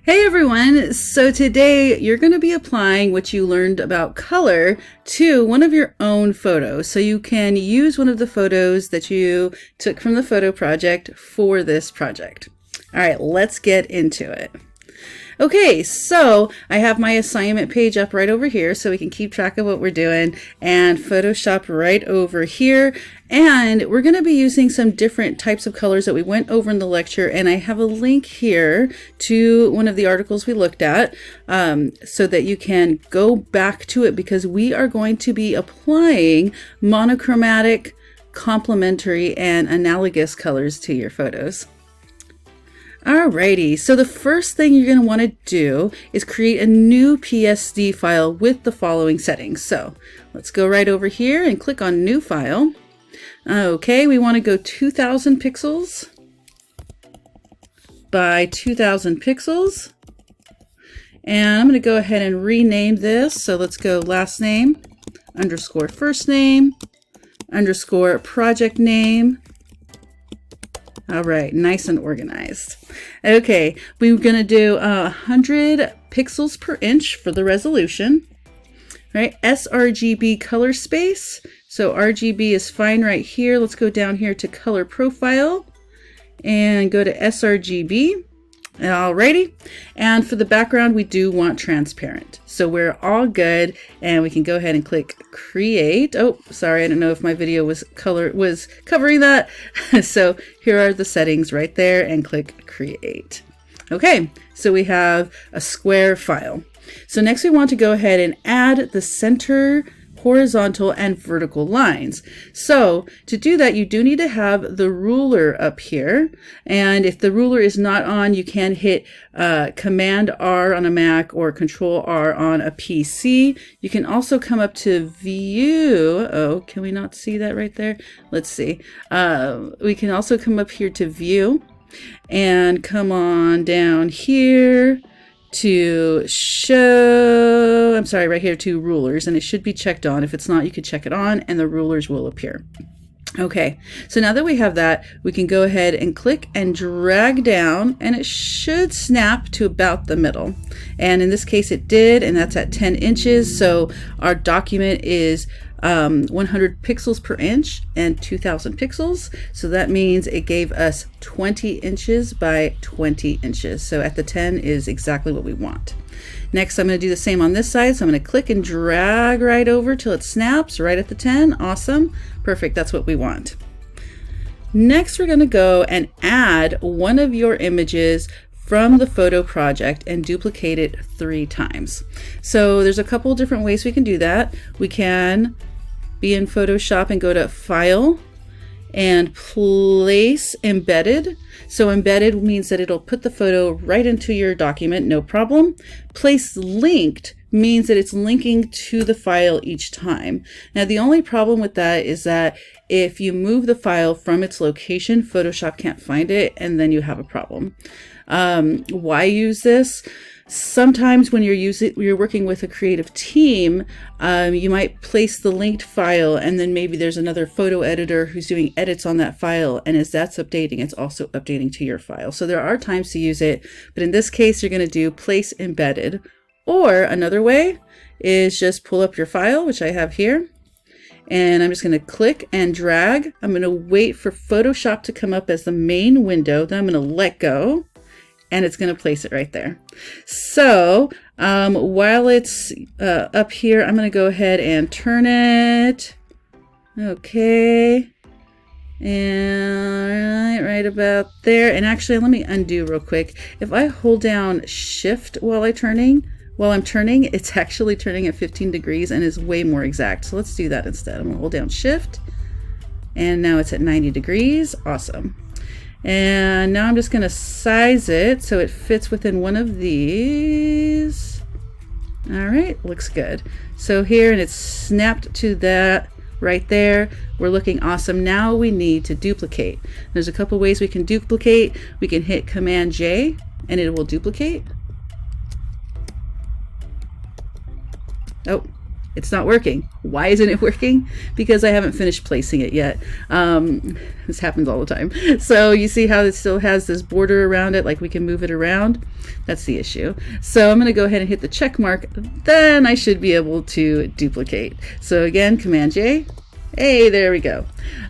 Hey everyone! So today you're going to be applying what you learned about color to one of your own photos. So you can use one of the photos that you took from the photo project for this project. All right, let's get into it. Okay, so I have my assignment page up right over here so we can keep track of what we're doing, and Photoshop right over here. And we're going to be using some different types of colors that we went over in the lecture, and I have a link here to one of the articles we looked at so that you can go back to it, because we are going to be applying monochromatic, complementary, and analogous colors to your photos. Alrighty, so the first thing you're going to want to do is create a new PSD file with the following settings. So let's go right over here and click on New File. Okay, we want to go 2000 pixels by 2000 pixels. And I'm going to go ahead and rename this. So let's go last name, underscore first name, underscore project name. All right, nice and organized. Okay, we're going to do 100 pixels per inch for the resolution. Right, sRGB color space. So RGB is fine right here. Let's go down here to color profile and go to sRGB. Alrighty, and for the background we do want transparent, so we're all good, and we can go ahead and click create. Oh, sorry, I don't know if my video was covering that. So here are the settings right there, and click create. Okay, so we have a square file. So next we want to go ahead and add the center, horizontal, and vertical lines. So to do that, you do need to have the ruler up here, and if the ruler is not on, you can hit Command R on a Mac or Control R on a PC. You can also come up to View. Oh, can we not see that right there? Let's see. We can also come up here to View and come on down here to show, I'm sorry, right here to rulers, and it should be checked on. If it's not, you could check it on and the rulers will appear. Okay, so now that we have that, we can go ahead and click and drag down, and it should snap to about the middle. And in this case it did, and that's at 10 inches. So our document is 100 pixels per inch and 2000 pixels. So that means it gave us 20 inches by 20 inches. So at the 10 is exactly what we want. Next, I'm going to do the same on this side. So I'm going to click and drag right over till it snaps right at the 10. Awesome. Perfect. That's what we want. Next, we're going to go and add one of your images from the photo project and duplicate it 3 times. So there's a couple different ways we can do that. We can be in Photoshop and go to File and Place Embedded. So embedded means that it'll put the photo right into your document, no problem. Place Linked means that it's linking to the file each time. Now the only problem with that is that if you move the file from its location, Photoshop can't find it, and then you have a problem. Why use this? Sometimes when you're working with a creative team, you might place the linked file, and then maybe there's another photo editor who's doing edits on that file, and as that's updating, it's also updating to your file. So there are times to use it, but in this case you're going to do Place Embedded. Or another way is just pull up your file, which I have here, and I'm just going to click and drag. I'm going to wait for Photoshop to come up as the main window, then I'm going to let go, and it's going to place it right there. So while it's up here, I'm going to go ahead and turn it. Okay. And right about there. And actually, let me undo real quick. If I hold down Shift while I'm turning, it's actually turning at 15 degrees and is way more exact. So let's do that instead. I'm going to hold down Shift, and now it's at 90 degrees. Awesome. And now I'm just going to size it so it fits within one of these. All right, looks good. So here, and it's snapped to that right there. We're looking awesome. Now we need to duplicate. There's a couple ways we can duplicate. We can hit Command J and it will duplicate. Oh, it's not working. Why isn't it working? Because I haven't finished placing it yet. This happens all the time. So you see how it still has this border around it, like we can move it around? That's the issue. So I'm going to go ahead and hit the check mark. Then I should be able to duplicate. So again, Command J. Hey, there we go.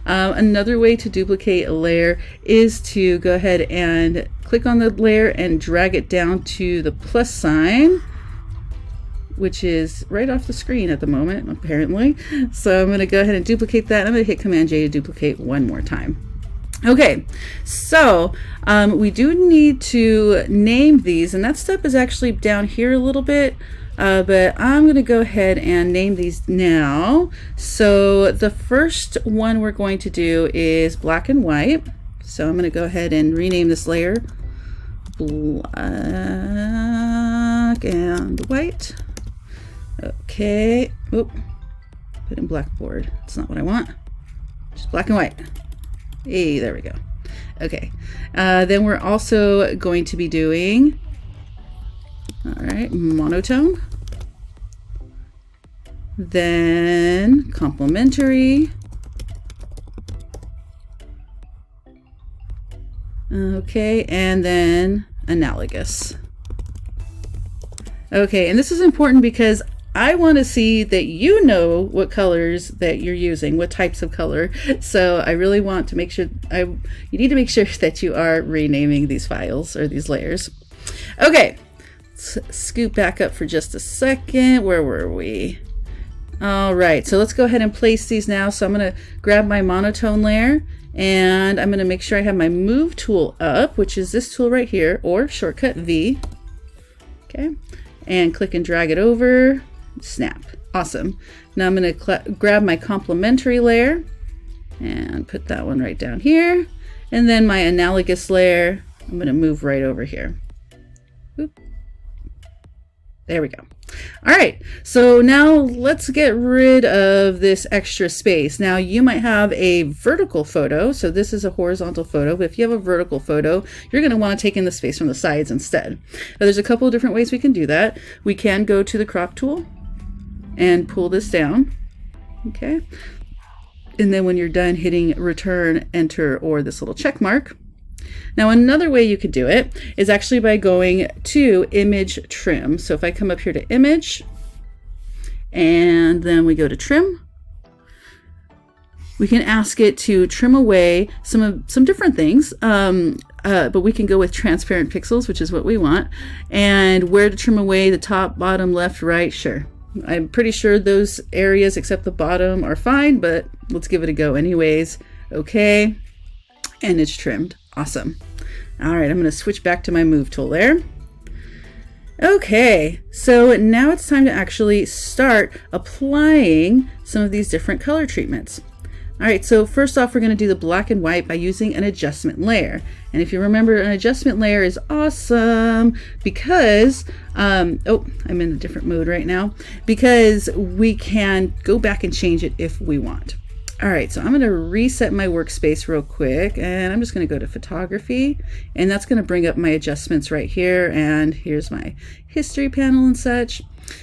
Another way to duplicate a layer is to go ahead and click on the layer and drag it down to the plus sign, which is right off the screen at the moment, apparently. So I'm going to go ahead and duplicate that. I'm going to hit Command J to duplicate one more time. Okay, so we do need to name these, and that step is actually down here a little bit. But I'm going to go ahead and name these now. So the first one we're going to do is black and white. So I'm going to go ahead and rename this layer black and white. Okay. Oop. Put in blackboard. That's not what I want. Just black and white. Hey, there we go. Okay. Then we're also going to be doing, all right, monotone. Then complementary. Okay, and then analogous. Okay, and this is important because I want to see that you know what colors that you're using, what types of color. So I really want to make sure, you need to make sure that you are renaming these files or these layers. Okay, let's scoot back up for just a second. Where were we? All right, so let's go ahead and place these now. So I'm going to grab my monotone layer and I'm going to make sure I have my move tool up, which is this tool right here, or shortcut V. Okay, and click and drag it over. Snap. Awesome. Now I'm going to grab my complementary layer and put that one right down here. And then my analogous layer, I'm going to move right over here. Oop. There we go. All right, so now let's get rid of this extra space. Now you might have a vertical photo, so this is a horizontal photo, but if you have a vertical photo, you're going to want to take in the space from the sides instead. Now, there's a couple of different ways we can do that. We can go to the crop tool and pull this down, okay? And then when you're done hitting return, enter, or this little check mark. Now another way you could do it is actually by going to image trim. So if I come up here to image and then we go to trim, we can ask it to trim away some different things, but we can go with transparent pixels, which is what we want. And where to trim away, the top, bottom, left, right, sure. I'm pretty sure those areas except the bottom are fine, but let's give it a go anyways. Okay, and it's trimmed. Awesome. All right, I'm going to switch back to my move tool there. Okay, so now it's time to actually start applying some of these different color treatments. All right, so first off, we're going to do the black and white by using an adjustment layer. And if you remember, an adjustment layer is awesome because, oh, I'm in a different mode right now, because we can go back and change it if we want. All right, so I'm going to reset my workspace real quick, and I'm just going to go to photography, and that's going to bring up my adjustments right here, and here's my history panel and such.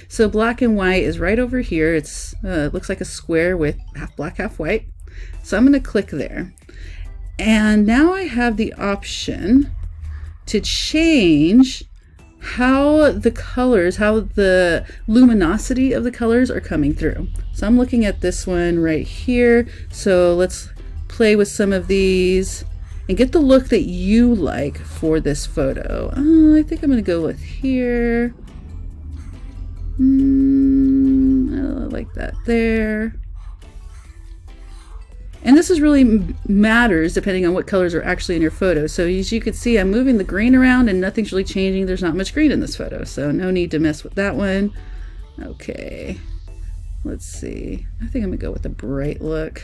So black and white is right over here. It's looks like a square with half black, half white. So I'm going to click there, and now I have the option to change how the colors, how the luminosity of the colors are coming through. So I'm looking at this one right here. So let's play with some of these and get the look that you like for this photo. I think I'm going to go with here. I like that there. And this is really matters depending on what colors are actually in your photo. So as you can see, I'm moving the green around and nothing's really changing. There's not much green in this photo, so no need to mess with that one. Okay, let's see. I think I'm gonna go with the bright look.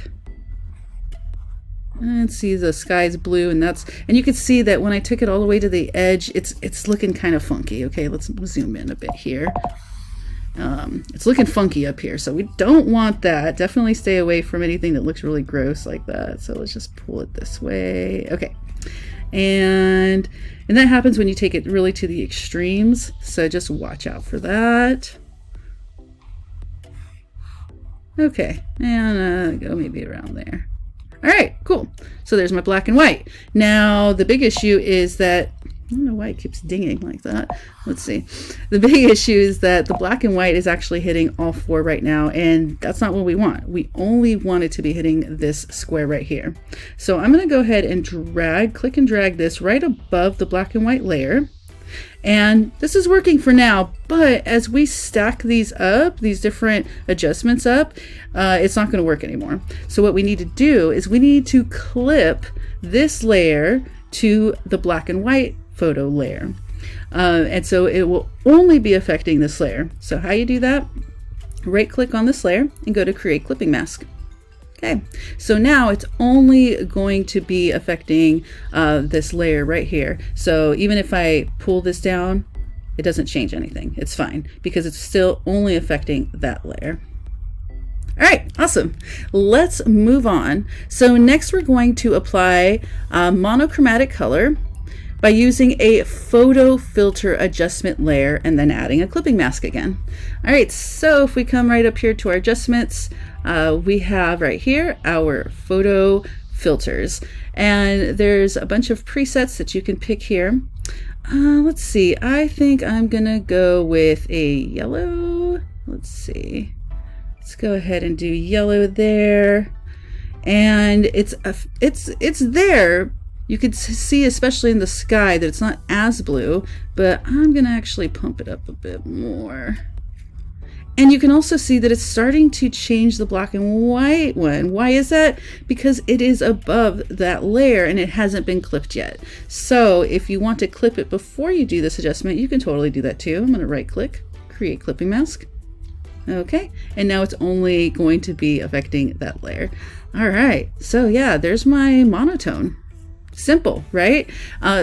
And see, the sky's blue, and you can see that when I took it all the way to the edge, it's looking kind of funky. Okay, let's zoom in a bit here. It's looking funky up here, so we don't want that. Definitely stay away from anything that looks really gross like that. So let's just pull it this way. Okay, and that happens when you take it really to the extremes, so just watch out for that. Okay, and go maybe around there. All right, cool. So there's my black and white. Now the big issue is that, I don't know why it keeps dinging like that. Let's see. The big issue is that the black and white is actually hitting all four right now, and that's not what we want. We only want it to be hitting this square right here. So I'm going to go ahead and click and drag this right above the black and white layer. And this is working for now, but as we stack these up, these different adjustments up, it's not going to work anymore. So what we need to do is we need to clip this layer to the black and white photo layer. And so it will only be affecting this layer. So how you do that? Right click on this layer and go to create clipping mask. Okay, so now it's only going to be affecting this layer right here. So even if I pull this down, it doesn't change anything. It's fine because it's still only affecting that layer. All right, awesome. Let's move on. So next we're going to apply monochromatic color by using a photo filter adjustment layer and then adding a clipping mask again. All right, so if we come right up here to our adjustments, we have right here our photo filters, and there's a bunch of presets that you can pick here. Let's see, I think I'm gonna go with a yellow. Let's see, let's go ahead and do yellow there, and it's there. You could see, especially in the sky, that it's not as blue, but I'm gonna actually pump it up a bit more. And you can also see that it's starting to change the black and white one. Why is that? Because it is above that layer and it hasn't been clipped yet. So if you want to clip it before you do this adjustment, you can totally do that too. I'm gonna right click, create clipping mask. Okay, and now it's only going to be affecting that layer. All right, so yeah, there's my monotone. Simple, right?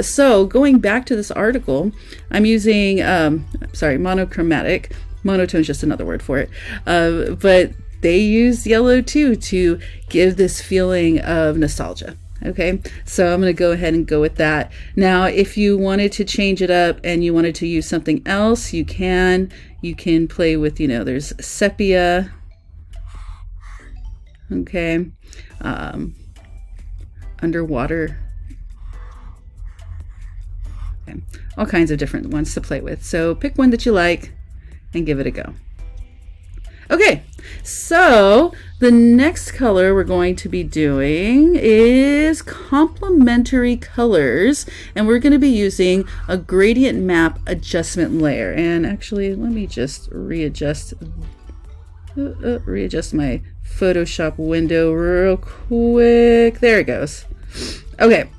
So going back to this article, I'm using, monochromatic. Monotone is just another word for it. But they use yellow too to give this feeling of nostalgia. Okay, so I'm going to go ahead and go with that. Now, if you wanted to change it up and you wanted to use something else, you can play with, there's sepia. Okay, underwater. Okay. All kinds of different ones to play with. So pick one that you like and give it a go. Okay, so the next color we're going to be doing is complementary colors, and we're going to be using a gradient map adjustment layer. And actually, let me just readjust my Photoshop window real quick. There it goes. Okay.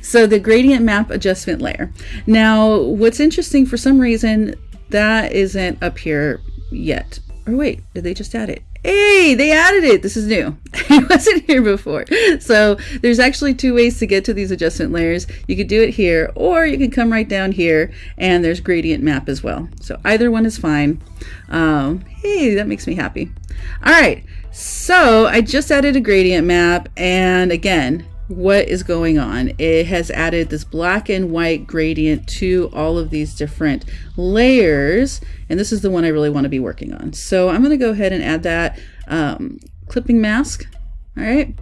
So the gradient map adjustment layer. Now, what's interesting, for some reason, that isn't up here yet. Or wait, did they just add it? Hey, they added it. This is new. It wasn't here before. So there's actually two ways to get to these adjustment layers. You could do it here, or you can come right down here and there's gradient map as well. So either one is fine. Hey, that makes me happy. All right, so I just added a gradient map, and again, what is going on? It has added this black and white gradient to all of these different layers, and this is the one I really want to be working on. So I'm going to go ahead and add that clipping mask. All right,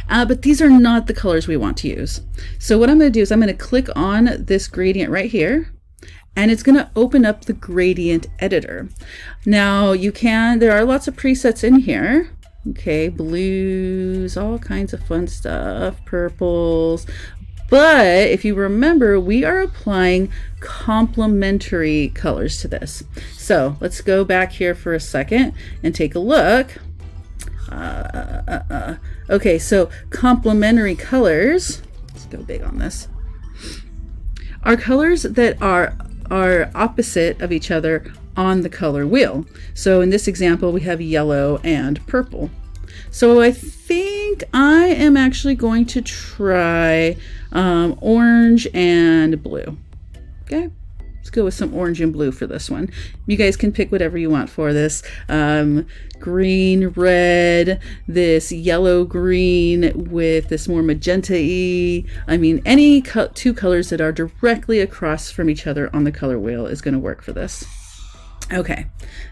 but these are not the colors we want to use. So what I'm going to do is I'm going to click on this gradient right here, and it's going to open up the gradient editor. Now there are lots of presets in here. Okay, blues, all kinds of fun stuff, purples. But if you remember, we are applying complementary colors to this. So let's go back here for a second and take a look. Okay, so complementary colors, let's go big on this, are colors that are opposite of each other on the color wheel. So in this example, we have yellow and purple. So I think I am actually going to try orange and blue. Okay, let's go with some orange and blue for this one. You guys can pick whatever you want for this. Green, red, this yellow green with this more magenta-y. I mean, any two colors that are directly across from each other on the color wheel is going to work for this. Okay,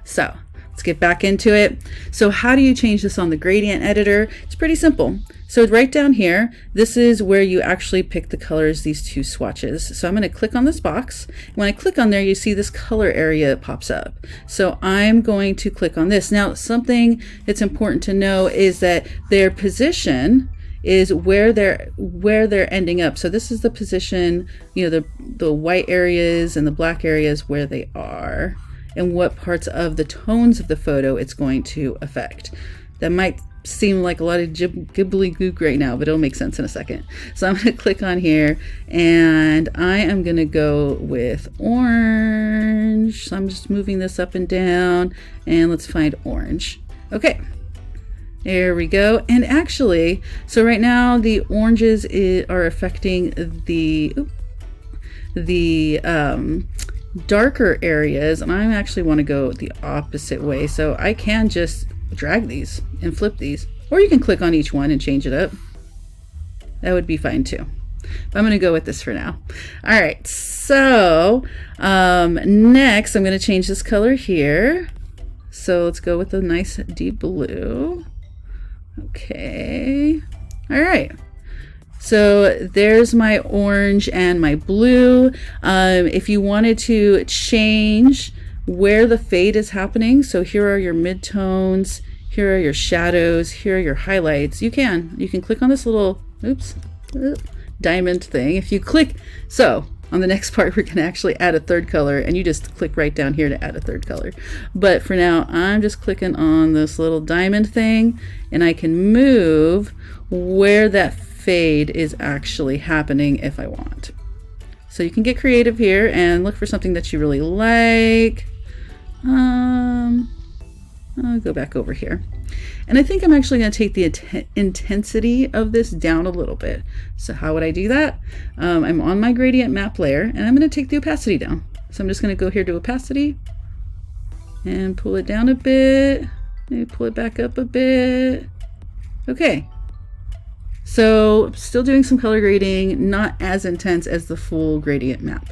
so Let's get back into it. So how do you change this on the gradient editor? It's pretty simple. So right down here, this is where you actually pick the colors, these two swatches. So I'm going to click on this box. When I click on there, you see this color area pops up. So I'm going to click on this. Now, something that's important to know is that their position is where they're ending up. So this is the position, you know, the white areas and the black areas where they are, and what parts of the tones of the photo it's going to affect. That might seem like a lot of gibbly gook right now, but it'll make sense in a second. So I'm going to click on here and I am going to go with orange. So I'm just moving this up and down, and let's find orange. Okay, there we go. And actually, so right now the oranges are affecting the darker areas, and I actually want to go the opposite way. So I can just drag these and flip these, or you can click on each one and change it up. That would be fine too. But I'm going to go with this for now. All right, so next I'm going to change this color here. So let's go with a nice deep blue. Okay, all right. So there's my orange and my blue. If you wanted to change where the fade is happening, so here are your midtones, here are your shadows, here are your highlights. You can click on this little diamond thing. If you click, so on the next part we're going to actually add a third color, and you just click right down here to add a third color. But for now I'm just clicking on this little diamond thing, and I can move where that fade is actually happening if I want. So you can get creative here and look for something that you really like. I'll go back over here, and I think I'm actually going to take the intensity of this down a little bit. So how would I do that? I'm on my gradient map layer, and I'm going to take the opacity down. So I'm just going to go here to opacity and pull it down a bit, maybe pull it back up a bit. Okay, so still doing some color grading, not as intense as the full gradient map.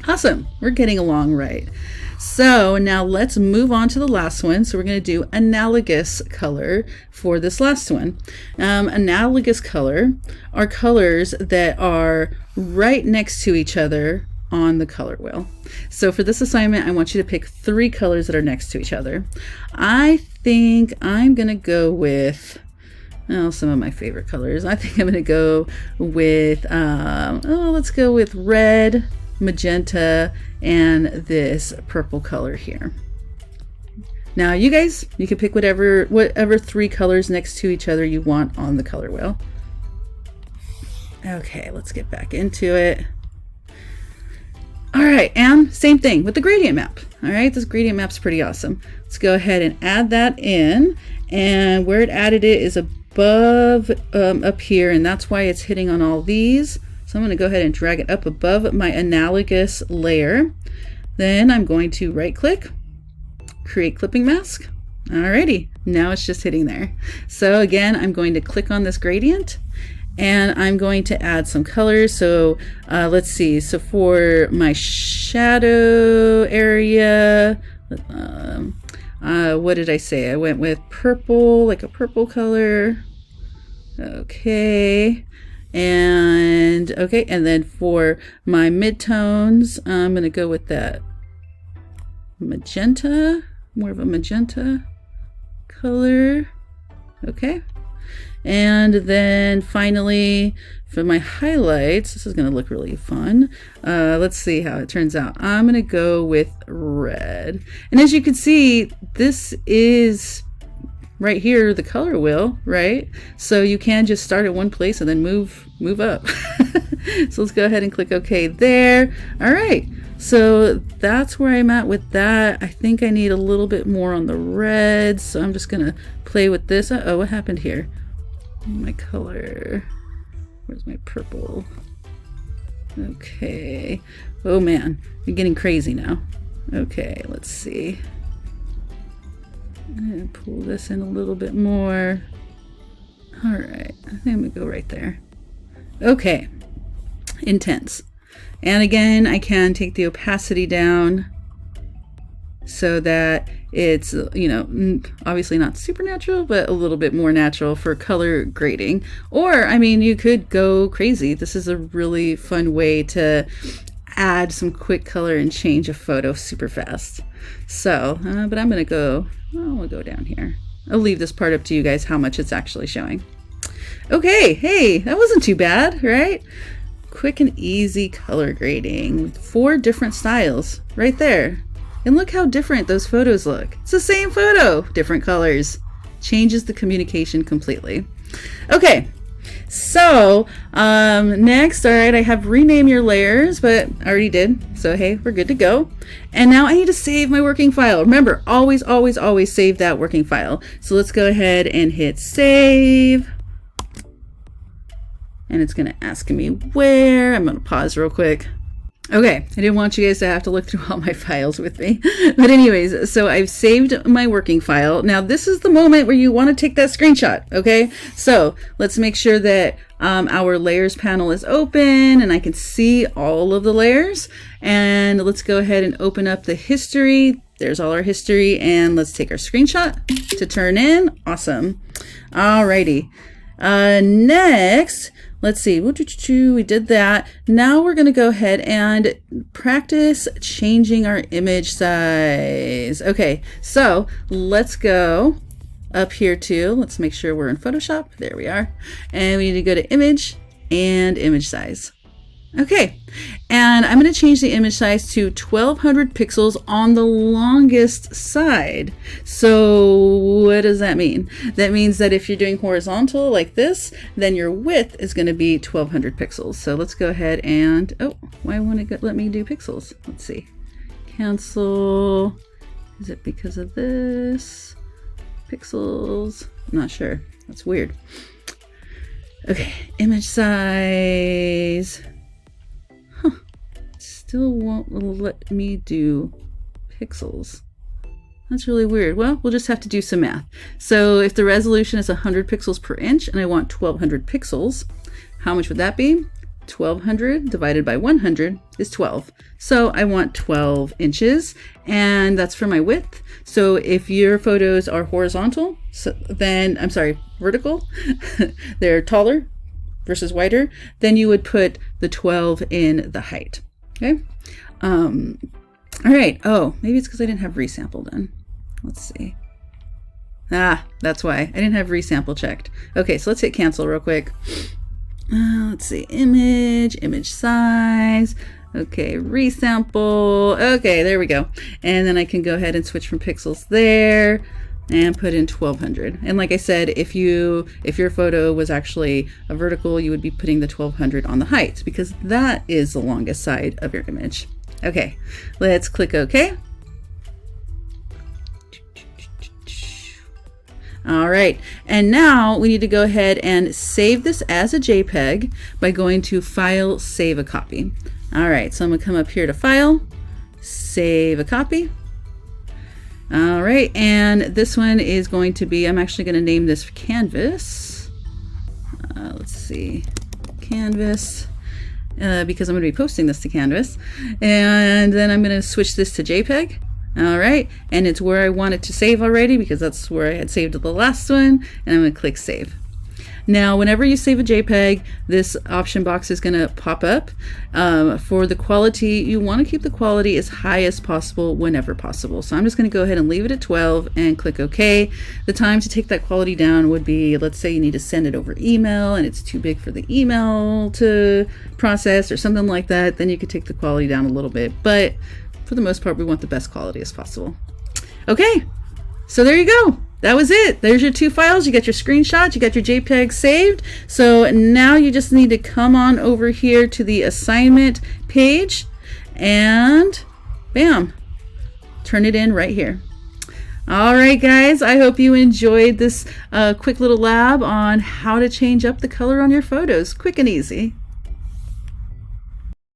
Awesome, we're getting along right. So now let's move on to the last one. So we're going to do analogous color for this last one. Analogous color are colors that are right next to each other on the color wheel. So for this assignment, I want you to pick 3 colors that are next to each other. I think I'm going to go with some of my favorite colors. I think I'm going to go with, let's go with red, magenta, and this purple color here. Now you guys, you can pick whatever 3 colors next to each other you want on the color wheel. Okay, let's get back into it. All right, and same thing with the gradient map. All right, this gradient map's pretty awesome. Let's go ahead and add that in, and where it added it is above up here, and that's why it's hitting on all these. So I'm going to go ahead and drag it up above my analogous layer. Then I'm going to right click, create clipping mask. Alrighty, now it's just hitting there. So again, I'm going to click on this gradient, and I'm going to add some colors. So let's see, so for my shadow area, what did I say? I went with purple, like a purple color. Okay. And then for my midtones, I'm going to go with that magenta, more of a magenta color. Okay. And then finally for my highlights, this is going to look really fun. Let's see how it turns out. I'm going to go with red. And as you can see, this is right here, the color wheel, right? So you can just start at one place and then move up. So let's go ahead and click OK there. All right, so that's where I'm at with that. I think I need a little bit more on the red, so I'm just gonna play with this. Oh, what happened here? My color, where's my purple? Okay, oh man, you're getting crazy now. Okay, let's see. I'm gonna pull this in a little bit more. All right, I think I'm gonna go right there. Okay, intense. And again, I can take the opacity down. so that it's, you know, obviously not supernatural, but a little bit more natural for color grading. Or, I mean, you could go crazy. This is a really fun way to add some quick color and change a photo super fast. So, but I'm gonna go, well, we'll go down here. I'll leave this part up to you guys how much it's actually showing. Okay, hey, that wasn't too bad, right? Quick and easy color grading. 4 different styles right there. And look how different those photos look. It's the same photo, different colors. Changes the communication completely. Okay, so next, all right, I have rename your layers, but I already did. So hey, we're good to go. And now I need to save my working file. Remember, always, always, always save that working file. So let's go ahead and hit save. And it's gonna ask me where. I'm gonna pause real quick. Okay, I didn't want you guys to have to look through all my files with me. But anyways, so I've saved my working file. Now this is the moment where you want to take that screenshot, okay? So let's make sure that our layers panel is open and I can see all of the layers. And let's go ahead and open up the history. There's all our history, and let's take our screenshot to turn in. Awesome. Alrighty. Next, let's see, we did that. Now we're going to go ahead and practice changing our image size. Okay, so let's go up here to, let's make sure we're in Photoshop. There we are. And we need to go to image and image size. Okay, and I'm going to change the image size to 1200 pixels on the longest side. So what does that mean? That means that if you're doing horizontal like this, then your width is going to be 1200 pixels. So let's go ahead and, oh, why won't it let me do pixels? Let's see. Cancel. Is it because of this? Pixels? I'm not sure. That's weird. Okay, image size. Still won't let me do pixels. That's really weird. Well, we'll just have to do some math. So if the resolution is 100 pixels per inch and I want 1200 pixels, how much would that be? 1200 divided by 100 is 12. So I want 12 inches, and that's for my width. So if your photos are horizontal, then, I'm sorry, vertical, they're taller versus wider, then you would put the 12 in the height. Okay. All right. Oh, maybe it's because I didn't have resample then. Let's see. Ah, that's why I didn't have resample checked. Okay, so let's hit cancel real quick. Let's see, image size. Okay, resample. Okay, there we go. And then I can go ahead and switch from pixels there and put in 1200. And like I said, if your photo was actually a vertical, you would be putting the 1200 on the height, because that is the longest side of your image. Okay, let's click OK. All right, and now we need to go ahead and save this as a JPEG by going to File, Save a Copy. All right, so I'm gonna come up here to File, Save a Copy. All right, and this one is going to be, I'm actually going to name this Canvas. Let's see, Canvas, because I'm going to be posting this to Canvas. And then I'm going to switch this to JPEG. All right, and it's where I want it to save already, because that's where I had saved the last one. And I'm going to click Save. Now, whenever you save a JPEG, this option box is going to pop up. For the quality, you want to keep the quality as high as possible whenever possible. So I'm just going to go ahead and leave it at 12 and click OK. The time to take that quality down would be, let's say you need to send it over email and it's too big for the email to process or something like that, then you could take the quality down a little bit. But for the most part, we want the best quality as possible. Okay, so there you go. That was it. There's your 2 files. You got your screenshot, you got your JPEG saved. So now you just need to come on over here to the assignment page and bam, turn it in right here. All right, guys, I hope you enjoyed this quick little lab on how to change up the color on your photos. Quick and easy.